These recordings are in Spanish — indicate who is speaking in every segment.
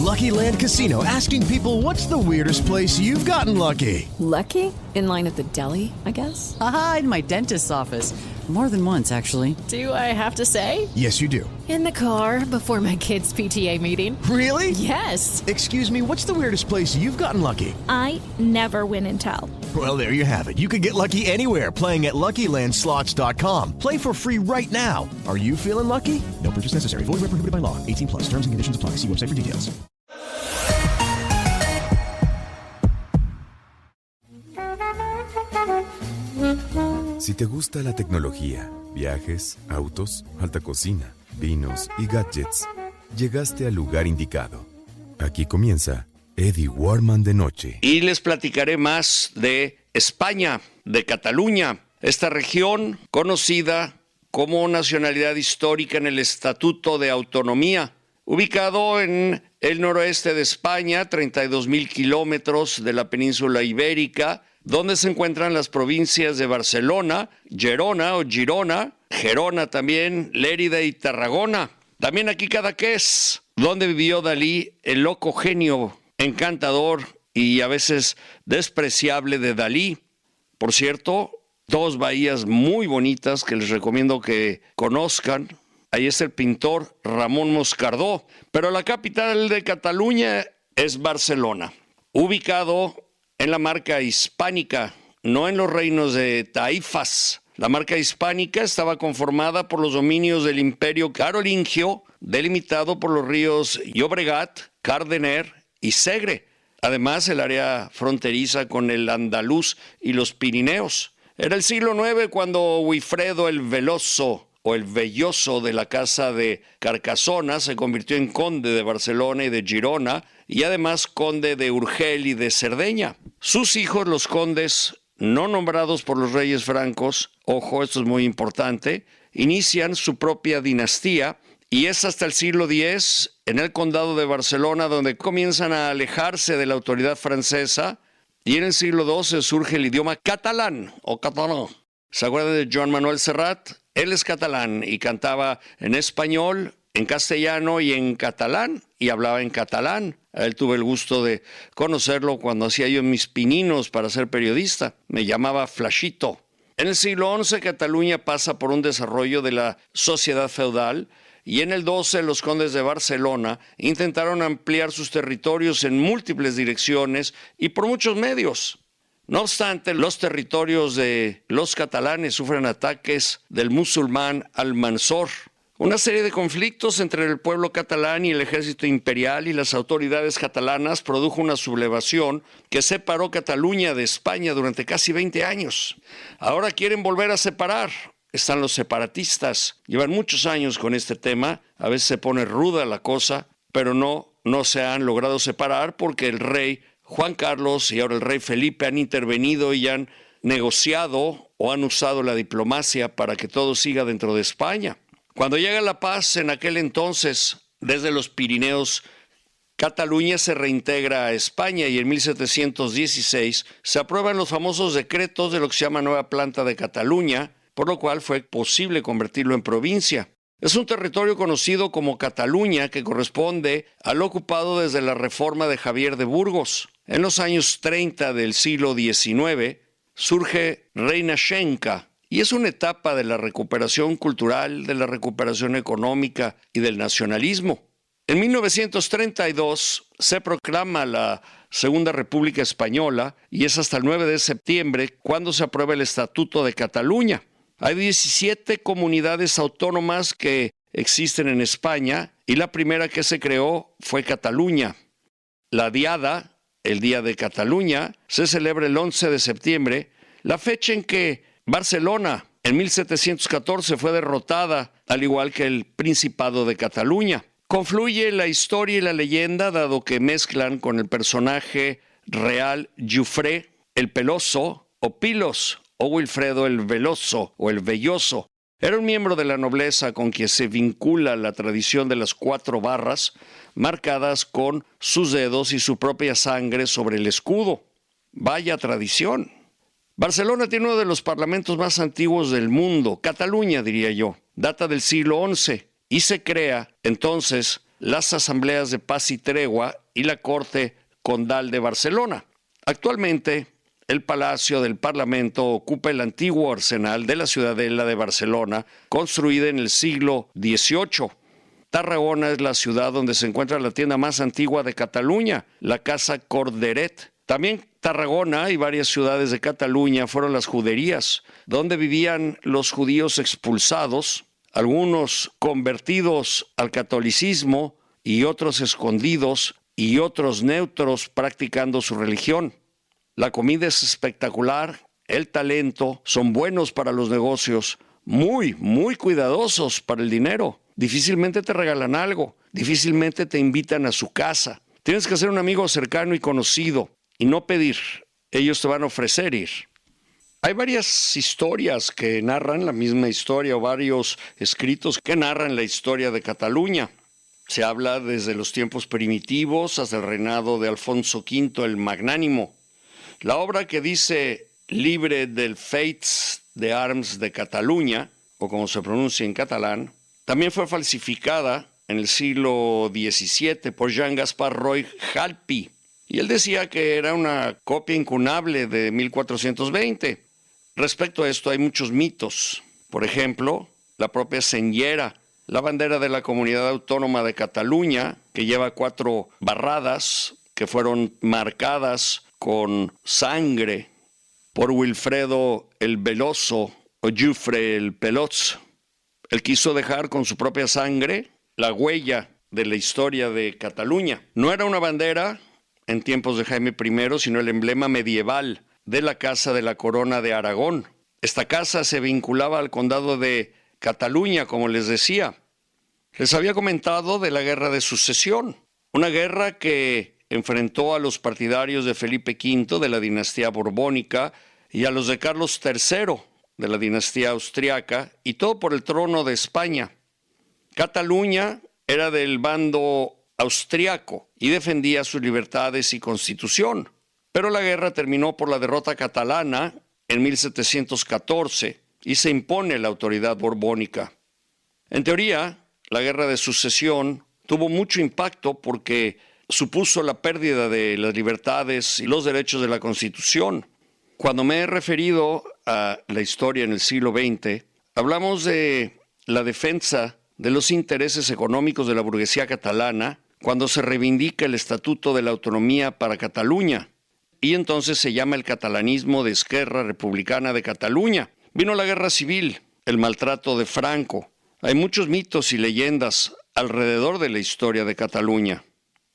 Speaker 1: Lucky Land Casino, asking people, what's the weirdest place you've gotten lucky?
Speaker 2: Lucky? In line at the deli, I guess?
Speaker 3: Aha, in my dentist's office. More than once, actually.
Speaker 2: Do I have to say?
Speaker 1: Yes, you do.
Speaker 2: In the car before my kids' PTA meeting.
Speaker 1: Really?
Speaker 2: Yes.
Speaker 1: Excuse me, what's the weirdest place you've gotten lucky?
Speaker 4: I never win and tell.
Speaker 1: Well, there you have it. You can get lucky anywhere, playing at LuckyLandSlots.com. Play for free right now. Are you feeling lucky? No purchase necessary. Void where prohibited by law. 18 plus. Terms and conditions apply. See website for details.
Speaker 5: Si te gusta la tecnología, viajes, autos, alta cocina, vinos y gadgets, llegaste al lugar indicado. Aquí comienza Eddie Warman de Noche.
Speaker 6: Y les platicaré más de España, de Cataluña, esta región conocida como nacionalidad histórica en el Estatuto de Autonomía, ubicado en el noroeste de España, 32,000 kilómetros de la península ibérica, donde se encuentran las provincias de Barcelona, Gerona o Girona, Gerona también, Lérida y Tarragona. También aquí Cadaqués, donde vivió Dalí, el loco genio, encantador y a veces despreciable de Dalí. Por cierto, dos bahías muy bonitas que les recomiendo que conozcan. Ahí está el pintor Ramón Moscardó, pero la capital de Cataluña es Barcelona, ubicado en la marca hispánica, no en los reinos de Taifas. La marca hispánica estaba conformada por los dominios del Imperio Carolingio, delimitado por los ríos Llobregat, Cardener y Segre. Además, el área fronteriza con el Andaluz y los Pirineos. Era el siglo IX cuando Wifredo el Veloso o el Velloso de la Casa de Carcasona se convirtió en conde de Barcelona y de Girona, y además conde de Urgel y de Cerdeña. Sus hijos, los condes, no nombrados por los reyes francos, ojo, esto es muy importante, inician su propia dinastía, y es hasta el siglo X, en el condado de Barcelona, donde comienzan a alejarse de la autoridad francesa, y en el siglo XII surge el idioma catalán o catalán. ¿Se acuerdan de Joan Manuel Serrat? Él es catalán y cantaba en español, en castellano y en catalán, y hablaba en catalán. A él tuve el gusto de conocerlo cuando hacía yo mis pininos para ser periodista. Me llamaba Flashito. En el siglo XI, Cataluña pasa por un desarrollo de la sociedad feudal, y en el XII los condes de Barcelona intentaron ampliar sus territorios en múltiples direcciones y por muchos medios. No obstante, los territorios de los catalanes sufren ataques del musulmán Almanzor. Una serie de conflictos entre el pueblo catalán y el ejército imperial y las autoridades catalanas produjo una sublevación que separó Cataluña de España durante casi 20 años. Ahora quieren volver a separar. Están los separatistas. Llevan muchos años con este tema. A veces se pone ruda la cosa, pero no se han logrado separar porque el rey Juan Carlos y ahora el rey Felipe han intervenido y han negociado o han usado la diplomacia para que todo siga dentro de España. Cuando llega la paz en aquel entonces, desde los Pirineos, Cataluña se reintegra a España y en 1716 se aprueban los famosos decretos de lo que se llama Nueva Planta de Cataluña, por lo cual fue posible convertirlo en provincia. Es un territorio conocido como Cataluña que corresponde al ocupado desde la reforma de Javier de Burgos. En los años 30 del siglo XIX surge Reinaixenca y es una etapa de la recuperación cultural, de la recuperación económica y del nacionalismo. En 1932 se proclama la Segunda República Española y es hasta el 9 de septiembre cuando se aprueba el Estatuto de Cataluña. Hay 17 comunidades autónomas que existen en España y la primera que se creó fue Cataluña. La Diada, el Día de Cataluña, se celebra el 11 de septiembre, la fecha en que Barcelona en 1714 fue derrotada, al igual que el Principado de Cataluña. Confluye la historia y la leyenda, dado que mezclan con el personaje real Jufré el Peloso o Pilos o Wilfredo el Veloso o el Velloso. Era un miembro de la nobleza con quien se vincula la tradición de las 4 barras marcadas con sus dedos y su propia sangre sobre el escudo. Vaya tradición. Barcelona tiene uno de los parlamentos más antiguos del mundo, Cataluña diría yo, data del siglo XI y se crea entonces las asambleas de paz y tregua y la Corte Condal de Barcelona. Actualmente, el Palacio del Parlamento ocupa el antiguo arsenal de la Ciudadela de Barcelona, construida en el siglo XVIII. Tarragona es la ciudad donde se encuentra la tienda más antigua de Cataluña, la Casa Corderet. También Tarragona y varias ciudades de Cataluña fueron las juderías, donde vivían los judíos expulsados, algunos convertidos al catolicismo y otros escondidos y otros neutros practicando su religión. La comida es espectacular, el talento, son buenos para los negocios, muy cuidadosos para el dinero. Difícilmente te regalan algo, difícilmente te invitan a su casa. Tienes que ser un amigo cercano y conocido y no pedir, ellos te van a ofrecer ir. Hay varias historias que narran la misma historia o varios escritos que narran la historia de Cataluña. Se habla desde los tiempos primitivos hasta el reinado de Alfonso V el Magnánimo. La obra que dice Llibre dels Fets d'Armes de Cataluña, o como se pronuncia en catalán, también fue falsificada en el siglo XVII por Jean Gaspar Roy Jalpi, y él decía que era una copia incunable de 1420. Respecto a esto hay muchos mitos. Por ejemplo, la propia senyera, la bandera de la Comunidad Autónoma de Cataluña, que lleva 4 barradas que fueron marcadas con sangre por Wilfredo el Veloso o Jufre el Peloz. Él quiso dejar con su propia sangre la huella de la historia de Cataluña. No era una bandera en tiempos de Jaime I, sino el emblema medieval de la Casa de la Corona de Aragón. Esta casa se vinculaba al condado de Cataluña, como les decía. Les había comentado de la Guerra de Sucesión, una guerra que enfrentó a los partidarios de Felipe V de la dinastía borbónica y a los de Carlos III de la dinastía austriaca, y todo por el trono de España. Cataluña era del bando austriaco y defendía sus libertades y constitución, pero la guerra terminó por la derrota catalana en 1714 y se impone la autoridad borbónica. En teoría, la Guerra de Sucesión tuvo mucho impacto porque supuso la pérdida de las libertades y los derechos de la Constitución. Cuando me he referido a la historia en el siglo XX, hablamos de la defensa de los intereses económicos de la burguesía catalana cuando se reivindica el Estatuto de la Autonomía para Cataluña, y entonces se llama el catalanismo de Esquerra Republicana de Cataluña. Vino la Guerra Civil, el maltrato de Franco. Hay muchos mitos y leyendas alrededor de la historia de Cataluña.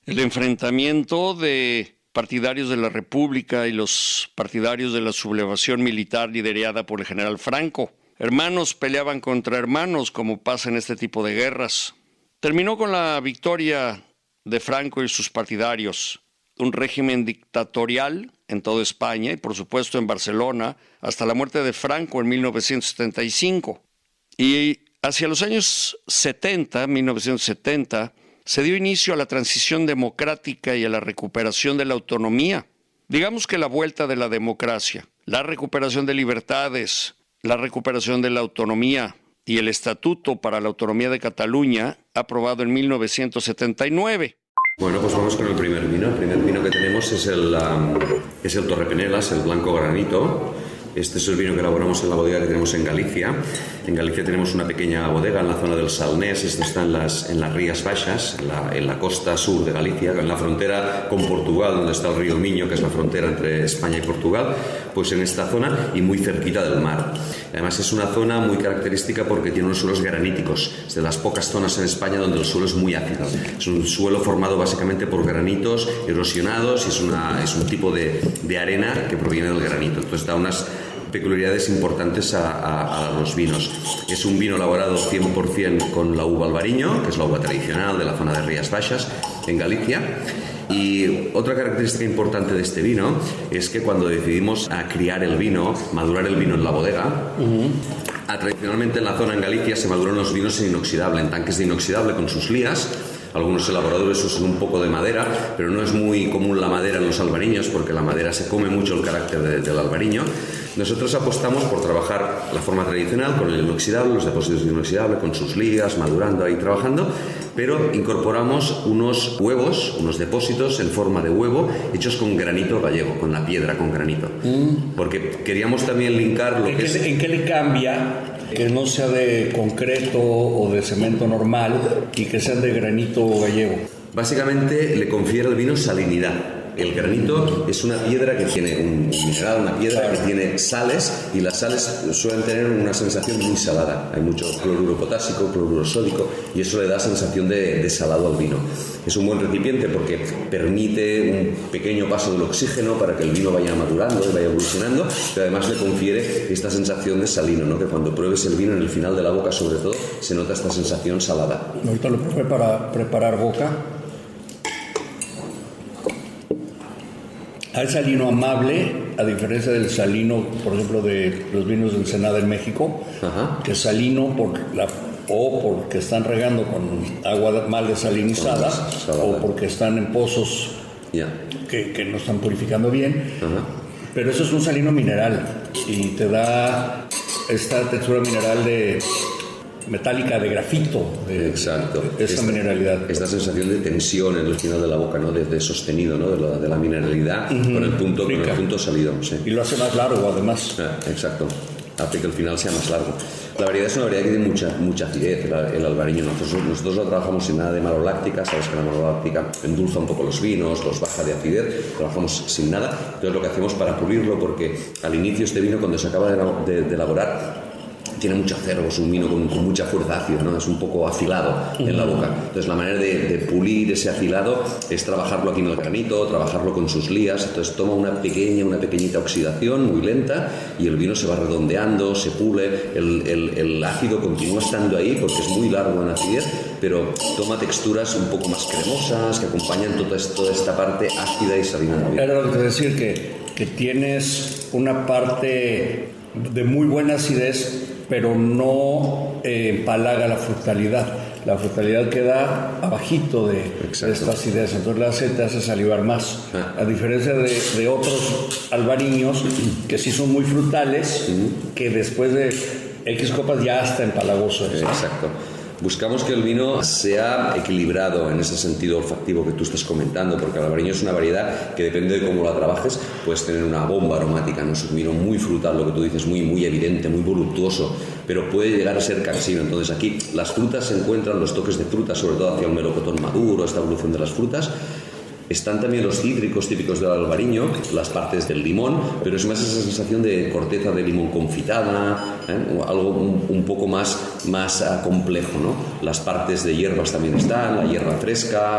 Speaker 6: El enfrentamiento de partidarios de la República y los partidarios de la sublevación militar liderada por el general Franco. Hermanos peleaban contra hermanos, como pasa en este tipo de guerras. Terminó con la victoria de Franco y sus partidarios, un régimen dictatorial en toda España y por supuesto en Barcelona, hasta la muerte de Franco en 1975. Y hacia los años 1970, se dio inicio a la transición democrática y a la recuperación de la autonomía. Digamos que la vuelta de la democracia, la recuperación de libertades, la recuperación de la autonomía y el Estatuto para la Autonomía de Cataluña, aprobado en 1979.
Speaker 7: Bueno, pues vamos con el primer vino. El primer vino que tenemos es el Torre Penelas, el Blanco Granito. Este es el vino que elaboramos en la bodega que tenemos en Galicia. En Galicia tenemos una pequeña bodega en la zona del Salnés. Esto está en las Rías Baixas, en la costa sur de Galicia, en la frontera con Portugal, donde está el río Miño, que es la frontera entre España y Portugal, pues en esta zona y muy cerquita del mar. Además es una zona muy característica porque tiene unos suelos graníticos. Es de las pocas zonas en España donde el suelo es muy ácido. Es un suelo formado básicamente por granitos erosionados y es un tipo de arena que proviene del granito. Entonces da unas peculiaridades importantes a los vinos. Es un vino elaborado 100% con la uva albariño, que es la uva tradicional de la zona de Rías Baixas, en Galicia. Y otra característica importante de este vino es que cuando decidimos criar el vino, madurar el vino en la bodega, tradicionalmente en la zona en Galicia se maduran los vinos en inoxidable, en tanques de inoxidable con sus lías, Algunos elaboradores usan un poco de madera, pero no es muy común la madera en los albariños porque la madera se come mucho el carácter del albariño. Nosotros apostamos por trabajar la forma tradicional con el inoxidable, los depósitos de inoxidable, con sus ligas, madurando ahí trabajando, pero incorporamos unos huevos, unos depósitos en forma de huevo hechos con granito gallego, con la piedra con granito. Porque queríamos también linkar lo que es...
Speaker 8: ¿En qué le cambia que no sea de concreto o de cemento normal y que sean de granito gallego?
Speaker 7: Básicamente le confiere al vino salinidad. El granito es una piedra que tiene un mineral, una piedra que tiene sales, y las sales suelen tener una sensación muy salada. Hay mucho cloruro potásico, cloruro sódico, y eso le da sensación de salado al vino. Es un buen recipiente porque permite un pequeño paso del oxígeno para que el vino vaya madurando y vaya evolucionando, pero además le confiere esta sensación de salino, ¿no? Que cuando pruebes el vino en el final de la boca, sobre todo, se nota esta sensación salada.
Speaker 8: Ahorita lo probé para preparar boca. Hay salino amable, a diferencia del salino, por ejemplo, de los vinos de Ensenada en México, que es salino porque están regando con agua mal desalinizada o porque están en pozos que no están purificando bien. Pero eso es un salino mineral y te da esta textura mineral metálica de grafito,
Speaker 7: exacto,
Speaker 8: esta mineralidad,
Speaker 7: esta sensación de tensión en el final de la boca, ¿no? De sostenido, ¿no? de la mineralidad con el punto salido, sí.
Speaker 8: Y lo hace más largo además.
Speaker 7: Exacto, hace que el final sea más largo. La variedad es una variedad que tiene mucha acidez, el albariño. Nosotros lo trabajamos sin nada de maloláctica. Sabes que la maloláctica endulza un poco los vinos, los baja de acidez. Trabajamos sin nada. Entonces lo que hacemos para pulirlo, porque al inicio este vino, cuando se acaba de elaborar, tiene mucho acervo, es un vino con mucha fuerza ácida, ¿no? Es un poco afilado en la boca. Entonces la manera de pulir ese afilado es trabajarlo aquí en el granito, trabajarlo con sus lías. Entonces toma una pequeñita oxidación muy lenta y el vino se va redondeando, se pule. El ácido continúa estando ahí porque es muy largo en acidez, pero toma texturas un poco más cremosas que acompañan toda esta parte ácida y salina del vino.
Speaker 8: Era lo que te voy a decir, que tienes una parte de muy buena acidez, pero no empalaga la frutalidad. La frutalidad queda abajito de esta acidez, entonces te hace salivar más. A diferencia de otros albariños que sí son muy frutales, que después de X copas ya está empalagoso.
Speaker 7: Exacto. Buscamos que el vino sea equilibrado en ese sentido olfactivo que tú estás comentando, porque el albariño es una variedad que depende de cómo la trabajes, puedes tener una bomba aromática, ¿no? Es un vino muy frutal, lo que tú dices, muy evidente, muy voluptuoso, pero puede llegar a ser cansino. Entonces aquí las frutas se encuentran, los toques de fruta, sobre todo hacia un melocotón maduro, esta evolución de las frutas. Están también los cítricos típicos del albariño, las partes del limón, pero es más esa sensación de corteza de limón confitada, algo un poco más complejo, ¿no? Las partes de hierbas también están, la hierba fresca,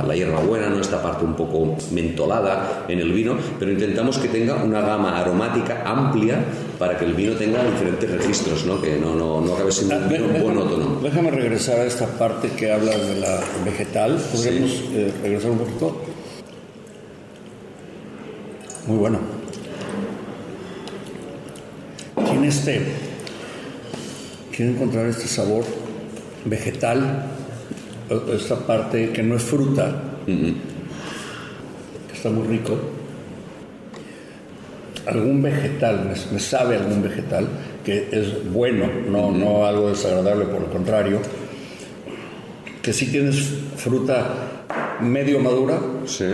Speaker 7: la hierba buena, ¿no? Esta parte un poco mentolada en el vino, pero intentamos que tenga una gama aromática amplia para que el vino tenga diferentes registros, ¿no? Que no acabe siendo un vino monótono.
Speaker 8: Déjame regresar a esta parte que hablas de la vegetal. ¿Podríamos regresar un poquito? Muy bueno. Quiero encontrar este sabor vegetal, esta parte que no es fruta, que está muy rico. Algún vegetal, me sabe algún vegetal que es bueno, no algo desagradable, por el contrario, que sí tienes fruta medio madura.
Speaker 7: Sí.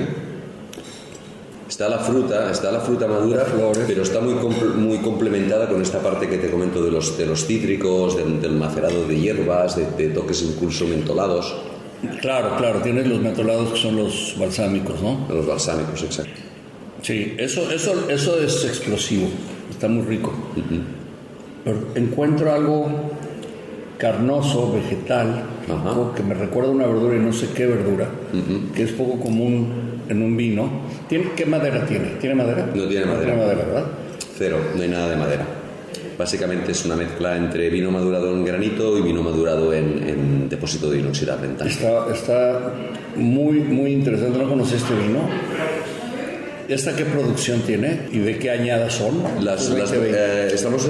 Speaker 7: Está la fruta madura, pero está muy complementada con esta parte que te comento de los cítricos, del macerado de hierbas, de toques incluso mentolados.
Speaker 8: Claro, tienes los mentolados que son los balsámicos, ¿no?
Speaker 7: Los balsámicos, exacto.
Speaker 8: Sí, eso es explosivo, está muy rico. Pero encuentro algo carnoso, vegetal, que me recuerda a una verdura y no sé qué verdura, que es poco común en un vino. ¿Qué madera tiene? ¿Tiene madera?
Speaker 7: No tiene madera.
Speaker 8: No tiene madera, ¿verdad?
Speaker 7: Cero, no hay nada de madera. Básicamente es una mezcla entre vino madurado en granito y vino madurado en depósito de inoxidable en tanque.
Speaker 8: Está muy interesante. ¿No conocí este vino? ¿Esta qué producción tiene y de qué añadas son?
Speaker 7: Estamos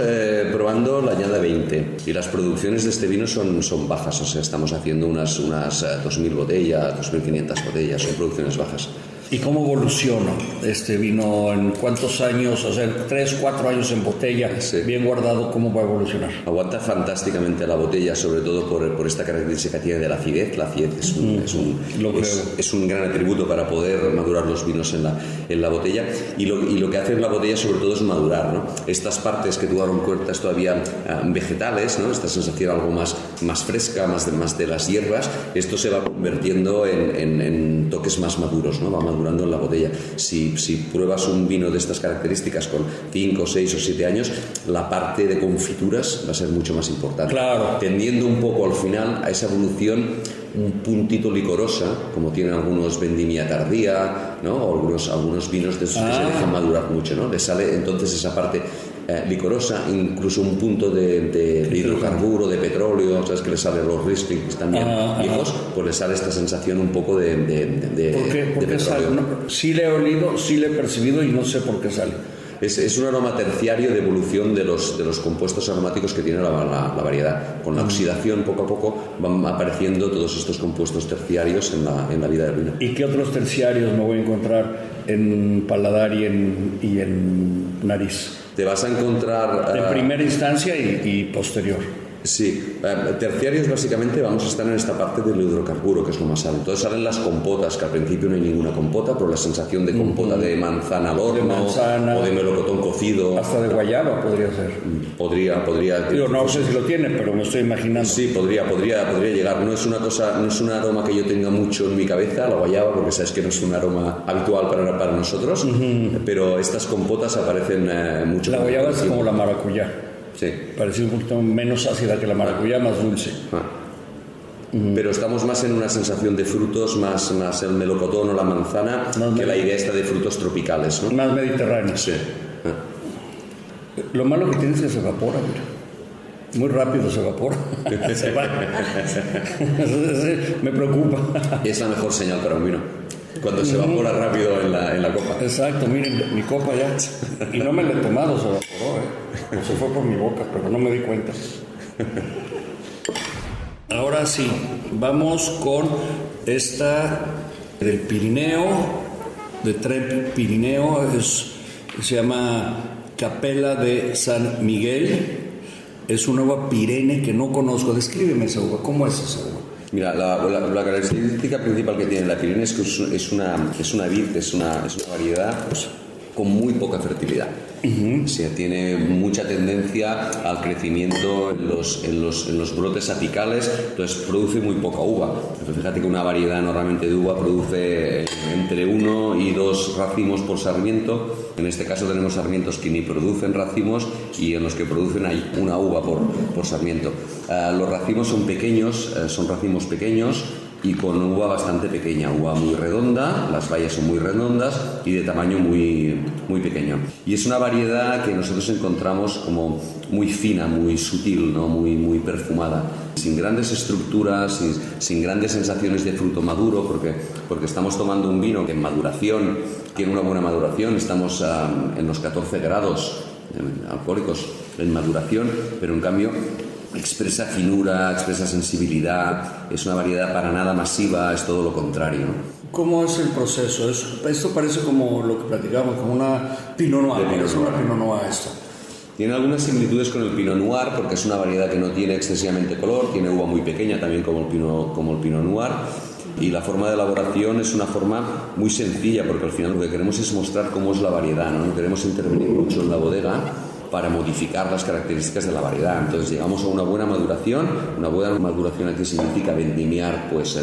Speaker 7: probando la añada 20 y las producciones de este vino son bajas, o sea, estamos haciendo unas 2.000 botellas, 2.500 botellas, son producciones bajas.
Speaker 8: ¿Y cómo evoluciona este vino? ¿En cuántos años? O sea, 3, 4 años en botella, bien guardado, ¿cómo va a evolucionar?
Speaker 7: Aguanta fantásticamente la botella, sobre todo por esta característica que tiene de la acidez. La acidez es un gran atributo para poder madurar los vinos en la botella. Y lo que hace en la botella, sobre todo, es madurar, ¿no? Estas partes que tú ahora encuentras todavía vegetales, ¿no? Esta sensación algo más fresca, más de las hierbas, esto se va convirtiendo en toques más maduros, ¿no? Va madurando en la botella. Si pruebas un vino de estas características con 5, 6 o 7 años, la parte de confituras va a ser mucho más importante.
Speaker 8: Claro.
Speaker 7: Tendiendo un poco al final a esa evolución un puntito licorosa, como tienen algunos vendimia tardía, ¿no? O algunos vinos de esos que se dejan madurar mucho, ¿no? Le sale entonces esa parte licorosa, incluso un punto de hidrocarburo, de petróleo, ¿sabes? Que le salen los Riesling, que están bien viejos, pues le sale esta sensación un poco de
Speaker 8: ¿Por qué sale? No, sí le he olido, sí le he percibido y no sé por qué sale.
Speaker 7: Es un aroma terciario de evolución de los compuestos aromáticos que tiene la variedad. Con la oxidación, poco a poco, van apareciendo todos estos compuestos terciarios en la vida del vino.
Speaker 8: ¿Y qué otros terciarios me voy a encontrar en paladar y en nariz?
Speaker 7: Te vas a encontrar...
Speaker 8: De primera instancia y posterior.
Speaker 7: Sí, terciarios básicamente vamos a estar en esta parte del hidrocarburo, que es lo más alto. Entonces salen las compotas, que al principio no hay ninguna compota, pero la sensación de compota de manzana al horno, o de melocotón cocido.
Speaker 8: Hasta de guayaba podría ser.
Speaker 7: Podría.
Speaker 8: Digo, no sé si lo tiene, pero me estoy imaginando.
Speaker 7: Sí, podría llegar. No es un aroma que yo tenga mucho en mi cabeza, la guayaba, porque sabes que no es un aroma habitual para nosotros, pero estas compotas aparecen mucho.
Speaker 8: La guayaba es como la maracuyá.
Speaker 7: Sí.
Speaker 8: Parece un poquito menos ácida que la maracuyá, más dulce.
Speaker 7: Pero estamos más en una sensación de frutos, más el melocotón o la manzana, que la idea esta de frutos tropicales, ¿no?
Speaker 8: Más mediterráneo.
Speaker 7: Sí.
Speaker 8: Lo malo que tiene es que se evapora, mira. Muy rápido se evapora. Se va. Me preocupa.
Speaker 7: Es la mejor señal para un vino. Cuando se evapora rápido en la copa.
Speaker 8: Exacto, miren, mi copa ya. Y no me la he tomado, se evaporó, Se fue por mi boca, pero no me di cuenta. Ahora sí, vamos con esta del Pirineo, de Tremp Pirineo. Se llama Capella de San Miguel. Es una uva Pirene que no conozco. Descríbeme esa uva. ¿Cómo es esa uva?
Speaker 7: Mira, la característica principal que tiene la Pirene es que es una vid, es una variedad pues, con muy poca fertilidad. O sea, tiene mucha tendencia al crecimiento en los brotes apicales, entonces produce muy poca uva. Pero fíjate que una variedad normalmente de uva produce entre 1 y 2 racimos por sarmiento. En este caso tenemos sarmientos que ni producen racimos y en los que producen hay una uva por sarmiento. Los racimos son pequeños, son racimos pequeños y con uva bastante pequeña, uva muy redonda, las bayas son muy redondas y de tamaño muy, muy pequeño. Y es una variedad que nosotros encontramos como muy fina, muy sutil, ¿no? muy perfumada, sin grandes estructuras, sin grandes sensaciones de fruto maduro, porque estamos tomando un vino que en maduración tiene una buena maduración, estamos en los 14 grados alcohólicos en maduración, pero en cambio expresa finura, expresa sensibilidad, es una variedad para nada masiva, es todo lo contrario, ¿no?
Speaker 8: ¿Cómo es el proceso? Esto parece como lo que platicamos, como una Pinot Noir. Es una Pinot Noir esto.
Speaker 7: Tiene algunas similitudes con el Pinot Noir porque es una variedad que no tiene excesivamente color, tiene uva muy pequeña también como el Pinot Noir. Y la forma de elaboración es una forma muy sencilla porque al final lo que queremos es mostrar cómo es la variedad, ¿no? No queremos intervenir mucho en la bodega para modificar las características de la variedad. Entonces llegamos a una buena maduración. Una buena maduración aquí significa vendimiar pues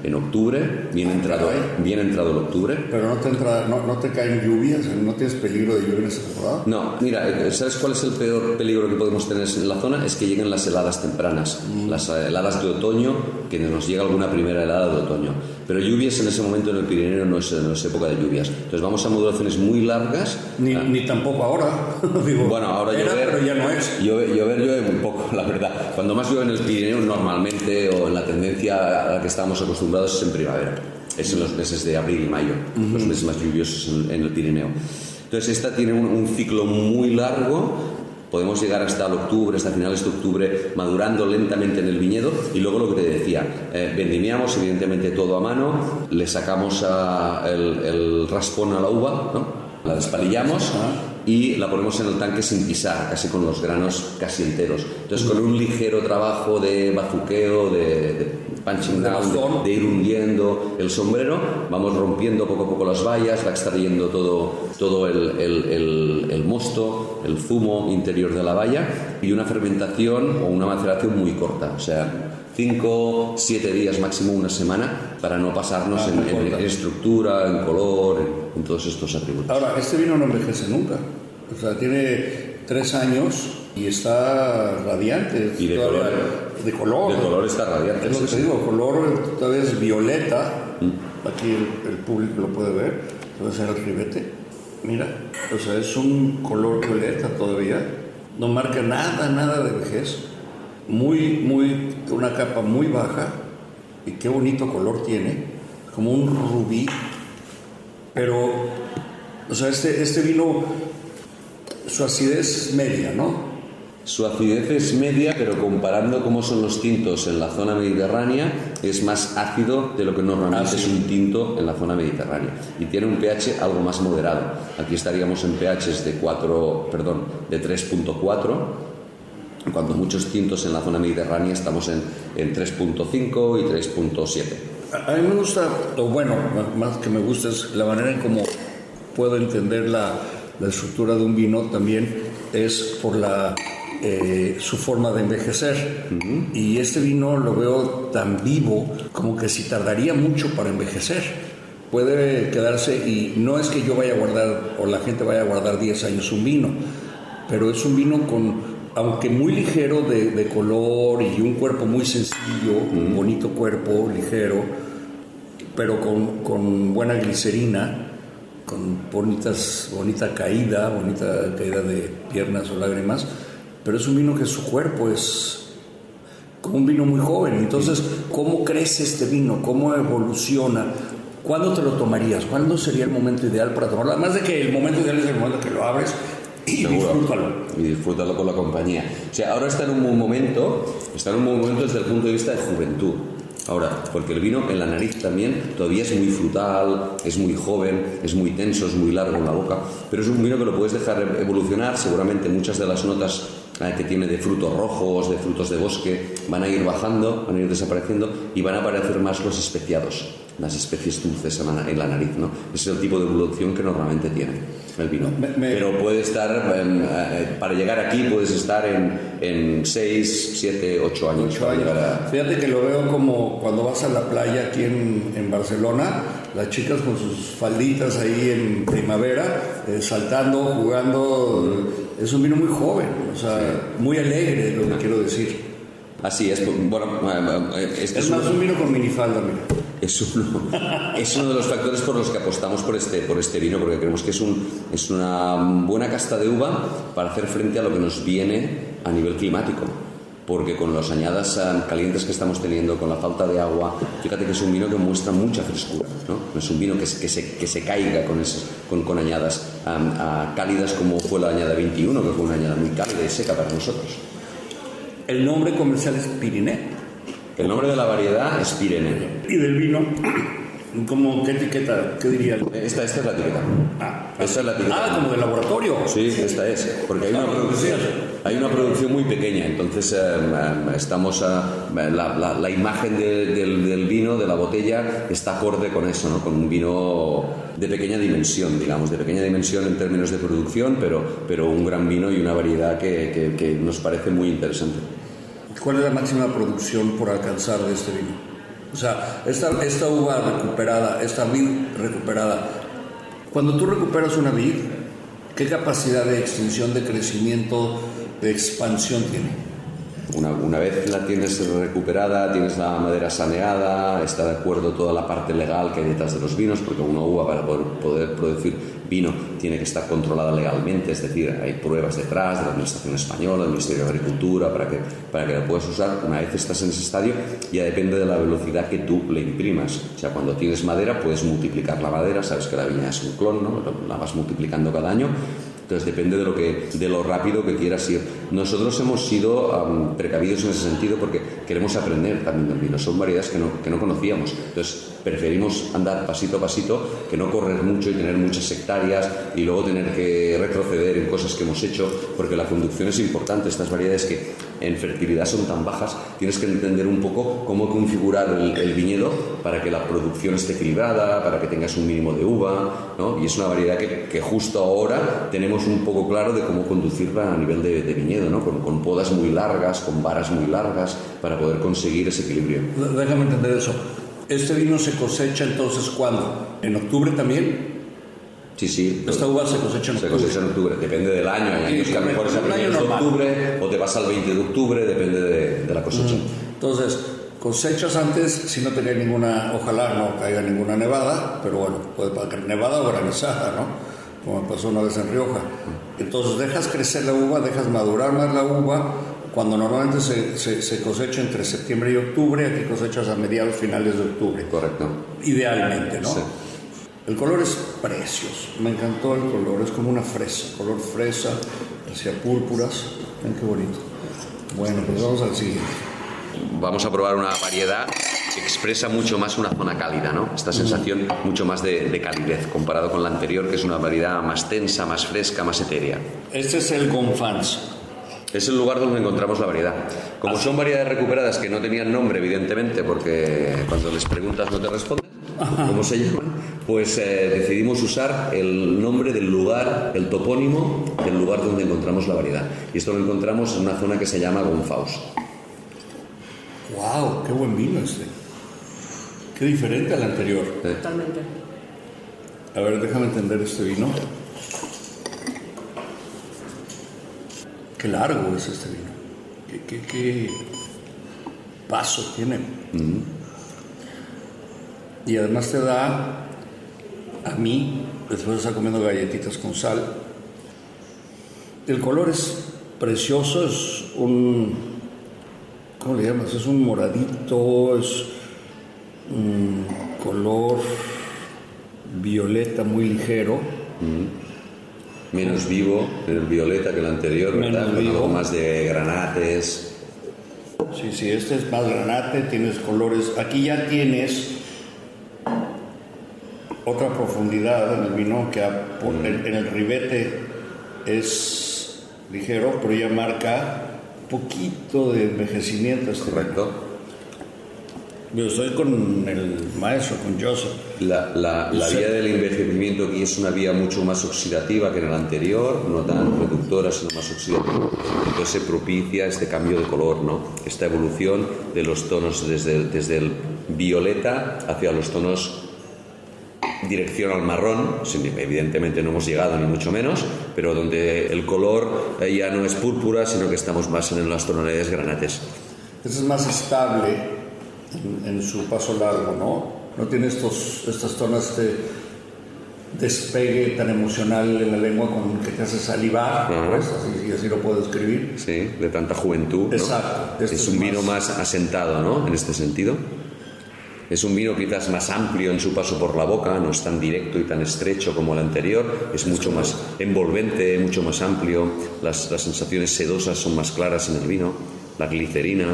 Speaker 7: en octubre, bien entrado el octubre.
Speaker 8: Pero no te caen lluvias, no tienes peligro de lluvia en esta temporada.
Speaker 7: No, mira, ¿sabes cuál es el peor peligro que podemos tener en la zona? Es que lleguen las heladas tempranas, las heladas de otoño, que nos llega alguna primera helada de otoño. Pero lluvias en ese momento en el Pirineo no es época de lluvias. Entonces vamos a maduraciones muy largas.
Speaker 8: Ni tampoco ahora. Digo,
Speaker 7: bueno, ahora llover,
Speaker 8: pero ya no es.
Speaker 7: Llover llueve muy poco, la verdad. Cuando más llueve en el Pirineo normalmente, o en la tendencia a la que estamos acostumbrados, es en primavera. Es en los meses de abril y mayo, los meses más lluviosos en el Pirineo. Entonces esta tiene un ciclo muy largo. Podemos llegar hasta el octubre, hasta finales de octubre, madurando lentamente en el viñedo. Y luego lo que te decía, vendimiamos evidentemente todo a mano, le sacamos el raspón a la uva, ¿no? La despalillamos y la ponemos en el tanque sin pisar, casi con los granos casi enteros. Entonces con un ligero trabajo de bazuqueo, de punching down, de ir hundiendo el sombrero, vamos rompiendo poco a poco las bayas, va extrayendo todo el mosto, el zumo interior de la baya, y una fermentación o una maceración muy corta, o sea, 5, 7 días, máximo una semana, para no pasarnos en estructura, en color, en todos estos atributos.
Speaker 8: Ahora, este vino no envejece nunca. O sea, tiene 3 años y está radiante.
Speaker 7: Y de color.
Speaker 8: De color.
Speaker 7: De color está radiante.
Speaker 8: Es lo que te digo, color todavía es violeta. Aquí el público lo puede ver. Puede ser el ribete. Mira, o sea, es un color violeta todavía. No marca nada de vejez. Una capa muy baja, y qué bonito color tiene, como un rubí, pero, o sea, este vino, su acidez es media, ¿no?
Speaker 7: Su acidez es media, pero comparando cómo son los tintos en la zona mediterránea, es más ácido de lo que normalmente es un tinto en la zona mediterránea. Y tiene un pH algo más moderado. Aquí estaríamos en pHs de 3.4, cuando muchos tintos en la zona mediterránea estamos en 3.5 y 3.7.
Speaker 8: A mí me gusta, o bueno, más que me gusta es la manera en cómo puedo entender la estructura de un vino también, es por su forma de envejecer. Y este vino lo veo tan vivo como que si tardaría mucho para envejecer. Puede quedarse, y no es que yo vaya a guardar o la gente vaya a guardar 10 años un vino, pero es un vino aunque muy ligero de color y un cuerpo muy sencillo, un bonito cuerpo, ligero, pero con buena glicerina, con bonita caída de piernas o lágrimas, pero es un vino que su cuerpo es como un vino muy joven. Entonces, ¿cómo crece este vino? ¿Cómo evoluciona? ¿Cuándo te lo tomarías? ¿Cuándo sería el momento ideal para tomarlo? Además de que el momento ideal es el momento que lo abres y disfrútalo
Speaker 7: con la compañía. O sea, ahora está en un buen momento desde el punto de vista de juventud. Ahora, porque el vino en la nariz también todavía es muy frutal, es muy joven, es muy tenso, es muy largo en la boca, pero es un vino que lo puedes dejar evolucionar. Seguramente muchas de las notas que tiene de frutos rojos, de frutos de bosque, van a ir bajando, van a ir desapareciendo, y van a aparecer más los especiados, las especies dulces en la nariz, ¿no? Ese es el tipo de evolución que normalmente tiene el vino. Pero puede estar, para llegar aquí puedes estar en 6, 7, 8 años.
Speaker 8: Fíjate que lo veo como cuando vas a la playa aquí en Barcelona, las chicas con sus falditas ahí en primavera, saltando, jugando. Es un vino muy joven, o sea, muy alegre, es lo que quiero decir.
Speaker 7: Así es, bueno,
Speaker 8: es más un vino con minifalda, mira.
Speaker 7: Es uno de los factores por los que apostamos por este vino, porque creemos que es una buena casta de uva para hacer frente a lo que nos viene a nivel climático. Porque con las añadas calientes que estamos teniendo, con la falta de agua, fíjate que es un vino que muestra mucha frescura, ¿no? No es un vino que se caiga con añadas cálidas, como fue la añada 21, que fue una añada muy cálida y seca para nosotros.
Speaker 8: El nombre comercial es Pirine.
Speaker 7: El nombre de la variedad es Pirene.
Speaker 8: ¿Y del vino? ¿Cómo, qué etiqueta? ¿Qué diría?
Speaker 7: Esta es la etiqueta. Esta es la etiqueta.
Speaker 8: Como de laboratorio.
Speaker 7: Sí, esta es. Porque hay una producción muy pequeña. Entonces estamos la imagen del vino, de la botella, está acorde con eso, ¿no? Con un vino de pequeña dimensión, digamos, de pequeña dimensión en términos de producción, pero un gran vino y una variedad que nos parece muy interesante.
Speaker 8: ¿Cuál es la máxima producción por alcanzar de este vino? O sea, esta uva recuperada, esta vid recuperada, cuando tú recuperas una vid, ¿qué capacidad de extensión, de crecimiento, de expansión tiene?
Speaker 7: Una vez la tienes recuperada, tienes la madera saneada, está de acuerdo toda la parte legal que hay detrás de los vinos, porque una uva para poder producir vino tiene que estar controlada legalmente, es decir, hay pruebas detrás de la Administración Española, del Ministerio de Agricultura, para que la puedas usar. Una vez estás en ese estadio, ya depende de la velocidad que tú le imprimas. O sea, cuando tienes madera, puedes multiplicar la madera, sabes que la viña es un clon, ¿no? La vas multiplicando cada año. Entonces depende de lo rápido que quieras ir. Nosotros hemos sido precavidos en ese sentido porque queremos aprender también del vino. Son variedades que no conocíamos. Entonces preferimos andar pasito a pasito, que no correr mucho y tener muchas hectáreas y luego tener que retroceder en cosas que hemos hecho, porque la conducción es importante. Estas variedades que en fertilidad son tan bajas, tienes que entender un poco cómo configurar el viñedo para que la producción esté equilibrada, para que tengas un mínimo de uva, ¿no? Y es una variedad que justo ahora tenemos un poco claro de cómo conducirla a nivel de viñedo, ¿no? Con podas muy largas, con varas muy largas, para poder conseguir ese equilibrio.
Speaker 8: Déjame entender eso. ¿Este vino se cosecha entonces cuándo? ¿En octubre también?
Speaker 7: Sí.
Speaker 8: Esta uva se cosecha en octubre.
Speaker 7: Se cosecha en octubre, depende del año. Hay años que a lo mejor es a principios de octubre, o te vas al 20 de octubre, depende de la cosecha.
Speaker 8: Entonces, cosechas antes, si no tenía ninguna, ojalá no caiga ninguna nevada, pero bueno, puede caer nevada o granizada, ¿no? Como pasó una vez en Rioja. Entonces dejas crecer la uva, dejas madurar más la uva. Cuando normalmente se cosecha entre septiembre y octubre, aquí cosechas a mediados, finales de octubre.
Speaker 7: Correcto.
Speaker 8: Idealmente, ¿no?
Speaker 7: Sí.
Speaker 8: El color es precioso. Me encantó el color, es como una fresa, color fresa, hacia púrpuras. Ven qué bonito. Bueno, pues vamos al siguiente.
Speaker 7: Vamos a probar una variedad que expresa mucho más una zona cálida, ¿no? Esta sensación mucho más de calidez comparado con la anterior, que es una variedad más tensa, más fresca, más etérea.
Speaker 8: Este es el Gonfans.
Speaker 7: Es el lugar donde encontramos la variedad. Como son variedades recuperadas que no tenían nombre, evidentemente, porque cuando les preguntas no te responden cómo se llaman, pues decidimos usar el nombre del lugar, el topónimo del lugar donde encontramos la variedad. Y esto lo encontramos en una zona que se llama Gonfaus.
Speaker 8: ¡Wow! ¡Qué buen vino este! ¡Qué diferente al anterior!
Speaker 3: Totalmente.
Speaker 8: A ver, déjame entender este vino. ¡Qué largo es este vino! ¡Qué paso tiene! Y además te da, a mí, después de estar comiendo galletitas con sal, el color es precioso, es un... ¿Cómo le llamas? Es un moradito, es un color violeta muy ligero.
Speaker 7: Menos vivo el violeta que el anterior, ¿verdad?
Speaker 8: Menos vivo.
Speaker 7: Algo más de granates.
Speaker 8: Sí, este es más granate, tienes colores. Aquí ya tienes otra profundidad en el vino que en el ribete es ligero, pero ya marca poquito de envejecimiento.
Speaker 7: Correcto.
Speaker 8: Yo estoy con el maestro, con Joseph.
Speaker 7: La vía del envejecimiento aquí es una vía mucho más oxidativa que en el anterior, no tan reductora, sino más oxidativa. Entonces se propicia este cambio de color, ¿no? Esta evolución de los tonos desde el violeta hacia los tonos dirección al marrón. Evidentemente no hemos llegado ni mucho menos, pero donde el color ya no es púrpura, sino que estamos más en las tonalidades granates.
Speaker 8: Este es más estable en su paso largo, ¿no? No tiene estas zonas de despegue tan emocional en la lengua con que te hace salivar, pues, así lo puedo describir.
Speaker 7: Sí, de tanta juventud, ¿no?
Speaker 8: Exacto.
Speaker 7: Es un vino más asentado, ¿no? En este sentido. Es un vino quizás más amplio en su paso por la boca, no es tan directo y tan estrecho como el anterior, es mucho más envolvente, mucho más amplio, las sensaciones sedosas son más claras en el vino, la glicerina.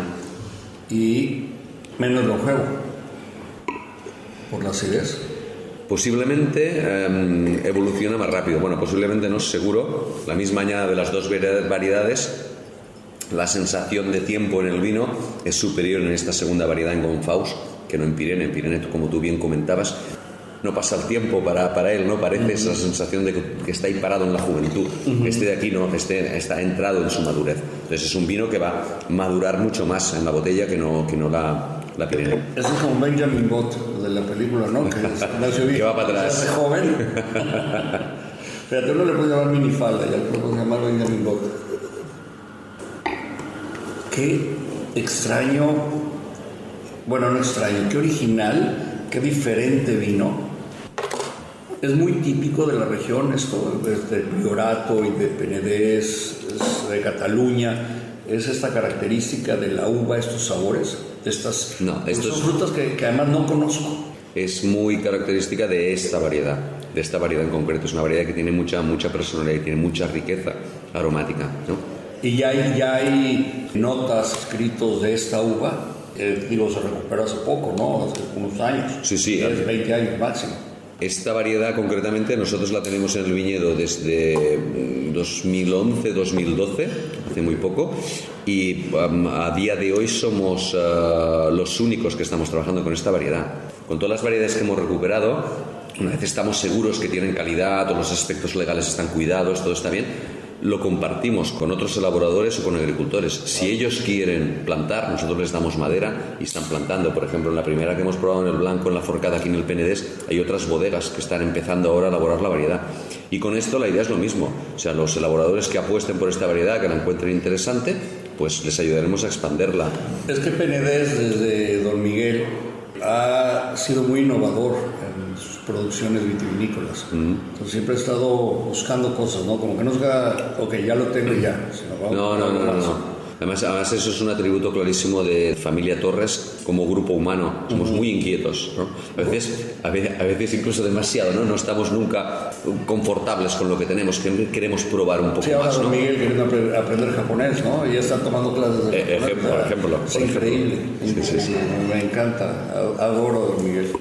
Speaker 8: Y menos longevo, por la acidez.
Speaker 7: Posiblemente evoluciona más rápido, bueno, posiblemente no es seguro, la misma añada de las dos variedades, la sensación de tiempo en el vino es superior en esta segunda variedad en Gonfaus que no en Pirene. En Pirene, como tú bien comentabas, no pasa el tiempo para él, ¿no? Parece esa sensación de que está ahí parado en la juventud. Este de aquí no, está entrado en su madurez. Entonces es un vino que va a madurar mucho más en la botella que no la Pirene.
Speaker 8: Eso es como Benjamin Bott de la película, ¿no?
Speaker 7: Que va para atrás.
Speaker 8: Es joven. Fíjate, uno le puede llamar minifalda, ya lo puedo llamar Benjamin Bott. qué extraño, bueno, no extraño, qué original, qué diferente vino. Es muy típico de la región esto, desde Priorato y de Penedès, de Cataluña, es esta característica de la uva, estos sabores, estas
Speaker 7: No, esto
Speaker 8: son
Speaker 7: es-
Speaker 8: frutas que además no conozco.
Speaker 7: Es muy característica de esta variedad en concreto. Es una variedad que tiene mucha personalidad y tiene mucha riqueza aromática, ¿no?
Speaker 8: Y ya hay notas, escritos de esta uva, digo, se recuperó hace poco, ¿no? Hace unos años.
Speaker 7: Sí, sí.
Speaker 8: 10, 20 años máximo.
Speaker 7: Esta variedad concretamente nosotros la tenemos en el viñedo desde 2011-2012, hace muy poco, y a día de hoy somos los únicos que estamos trabajando con esta variedad. Con todas las variedades que hemos recuperado, una vez estamos seguros que tienen calidad, todos los aspectos legales están cuidados, todo está bien, lo compartimos con otros elaboradores o con agricultores. Si ellos quieren plantar, nosotros les damos madera y están plantando. Por ejemplo, en la primera que hemos probado en el Blanco, en la Forcada, aquí en el Penedès, hay otras bodegas que están empezando ahora a elaborar la variedad. Y con esto la idea es lo mismo. O sea, los elaboradores que apuesten por esta variedad, que la encuentren interesante, pues les ayudaremos a expanderla.
Speaker 8: Es que Penedès, desde Don Miguel, ha sido muy innovador en sus producciones vitivinícolas. Entonces siempre ha estado buscando cosas, ¿no? Como que no se queda, ok, ya lo tengo y ya. Sino vamos
Speaker 7: No.
Speaker 8: a algo más.
Speaker 7: Además eso es un atributo clarísimo de familia Torres como grupo humano. Somos muy inquietos, ¿no? A veces incluso demasiado, ¿no? No estamos nunca confortables con lo que tenemos, que queremos probar un poco
Speaker 8: Sí, ahora
Speaker 7: más,
Speaker 8: Don
Speaker 7: ¿no?
Speaker 8: Miguel queriendo aprender japonés, ¿no? Y ya están tomando clases de japonés.
Speaker 7: Por ejemplo.
Speaker 8: Es increíble.
Speaker 7: Sí.
Speaker 8: Me encanta. Adoro a Don Miguel.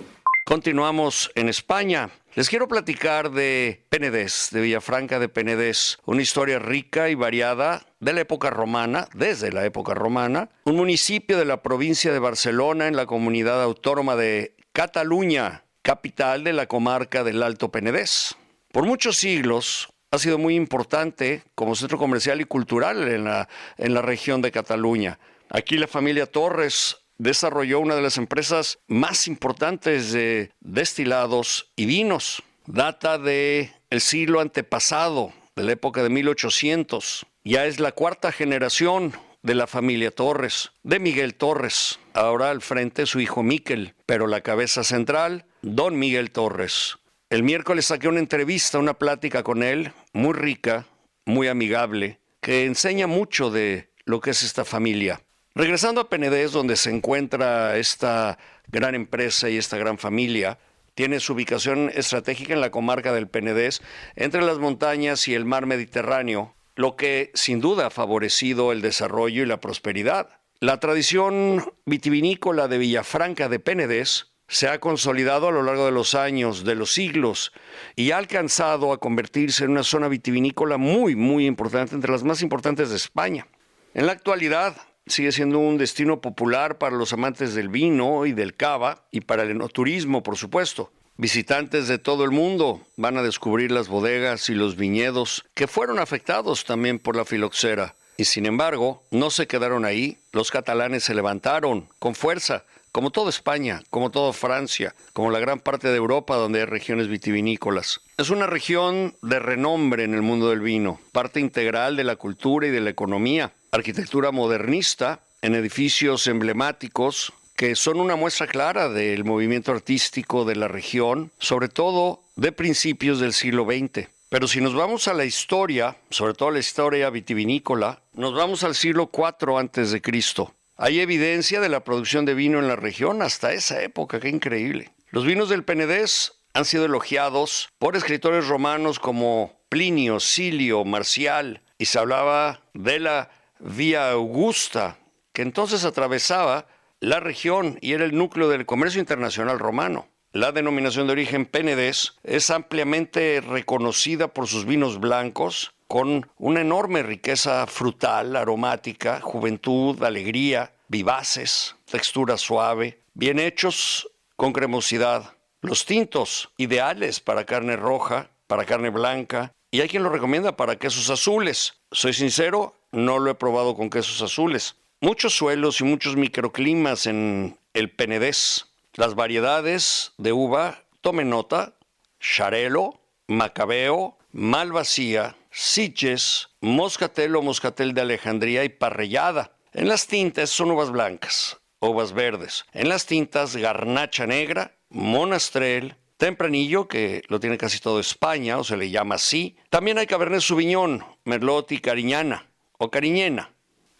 Speaker 6: Continuamos en España. Les quiero platicar de Penedès, de Villafranca de Penedès, una historia rica y variada de la época romana, desde la época romana, un municipio de la provincia de Barcelona en la comunidad autónoma de Cataluña, capital de la comarca del Alto Penedès. Por muchos siglos ha sido muy importante como centro comercial y cultural en la región de Cataluña. Aquí la familia Torres desarrolló una de las empresas más importantes de destilados y vinos. Data del siglo antepasado, de la época de 1800. Ya es la cuarta generación de la familia Torres, de Miguel Torres. Ahora al frente su hijo Miquel, pero la cabeza central, Don Miguel Torres. El miércoles saqué una entrevista, una plática con él, muy rica, muy amigable, que enseña mucho de lo que es esta familia. Regresando a Penedès, donde se encuentra esta gran empresa y esta gran familia, tiene su ubicación estratégica en la comarca del Penedès, entre las montañas y el mar Mediterráneo, lo que sin duda ha favorecido el desarrollo y la prosperidad. La tradición vitivinícola de Villafranca de Penedès se ha consolidado a lo largo de los años, de los siglos, y ha alcanzado a convertirse en una zona vitivinícola muy, muy importante, entre las más importantes de España. En la actualidad, sigue siendo un destino popular para los amantes del vino y del cava y para el enoturismo, por supuesto. Visitantes de todo el mundo van a descubrir las bodegas y los viñedos que fueron afectados también por la filoxera. Y sin embargo, no se quedaron ahí. Los catalanes se levantaron con fuerza, como toda España, como toda Francia, como la gran parte de Europa donde hay regiones vitivinícolas. Es una región de renombre en el mundo del vino, parte integral de la cultura y de la economía. Arquitectura modernista en edificios emblemáticos que son una muestra clara del movimiento artístico de la región, sobre todo de principios del siglo XX. Pero si nos vamos a la historia, sobre todo la historia vitivinícola, nos vamos al siglo IV a.C. Hay evidencia de la producción de vino en la región hasta esa época, qué increíble. Los vinos del Penedès han sido elogiados por escritores romanos como Plinio, Silio, Marcial, y se hablaba de la Vía Augusta, que entonces atravesaba la región y era el núcleo del comercio internacional romano. La denominación de origen Penedès es ampliamente reconocida por sus vinos blancos, con una enorme riqueza frutal, aromática, juventud, alegría, vivaces, textura suave, bien hechos, con cremosidad. Los tintos, ideales para carne roja, para carne blanca, y hay quien lo recomienda para quesos azules. Soy sincero, no lo he probado con quesos azules. Muchos suelos y muchos microclimas en el Penedès. Las variedades de uva, tomen nota: Xarel·lo, Macabeo, Malvasía, Sitges, Moscatel o Moscatel de Alejandría y Parrellada. En las tintas son uvas blancas, uvas verdes. En las tintas, garnacha negra, monastrell, tempranillo, que lo tiene casi todo España, o se le llama así. También hay Cabernet Sauvignon, Merlot y Cariñana, o Cariñena.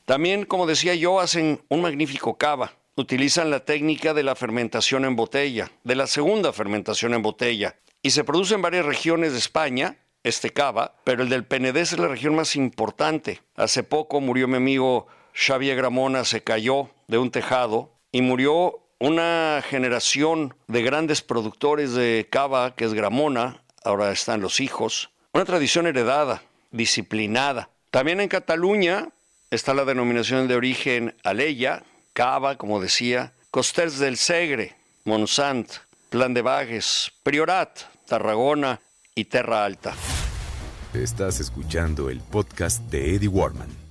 Speaker 6: También, como decía yo, hacen un magnífico cava. Utilizan la técnica de la fermentación en botella, de la segunda fermentación en botella. Y se produce en varias regiones de España, este cava, pero el del Penedés es la región más importante. Hace poco murió mi amigo Xavier Gramona, se cayó de un tejado y murió una generación de grandes productores de cava, que es Gramona, ahora están los hijos. Una tradición heredada, disciplinada. También en Cataluña está la denominación de origen Alella, cava, como decía, Costers del Segre, Montsant, Plan de Bages, Priorat, Tarragona y Terra Alta.
Speaker 5: Estás escuchando el podcast de Eddie Warman.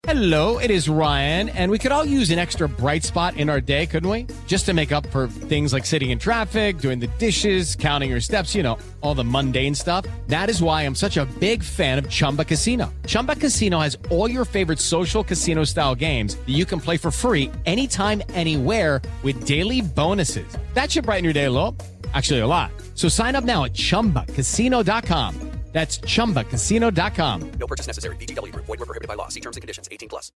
Speaker 9: Hello, it is Ryan, and we could all use an extra bright spot in our day, couldn't we? Just to make up for things like sitting in traffic, doing the dishes, counting your steps, you know, all the mundane stuff. That is why I'm such a big fan of Chumba Casino. Chumba Casino has all your favorite social casino-style games that you can play for free anytime, anywhere with daily bonuses. That should brighten your day a little. Actually, a lot. So sign up now at ChumbaCasino.com. That's ChumbaCasino.com.
Speaker 10: No purchase necessary. VGW Group. Void where prohibited by law. See terms and conditions. 18+.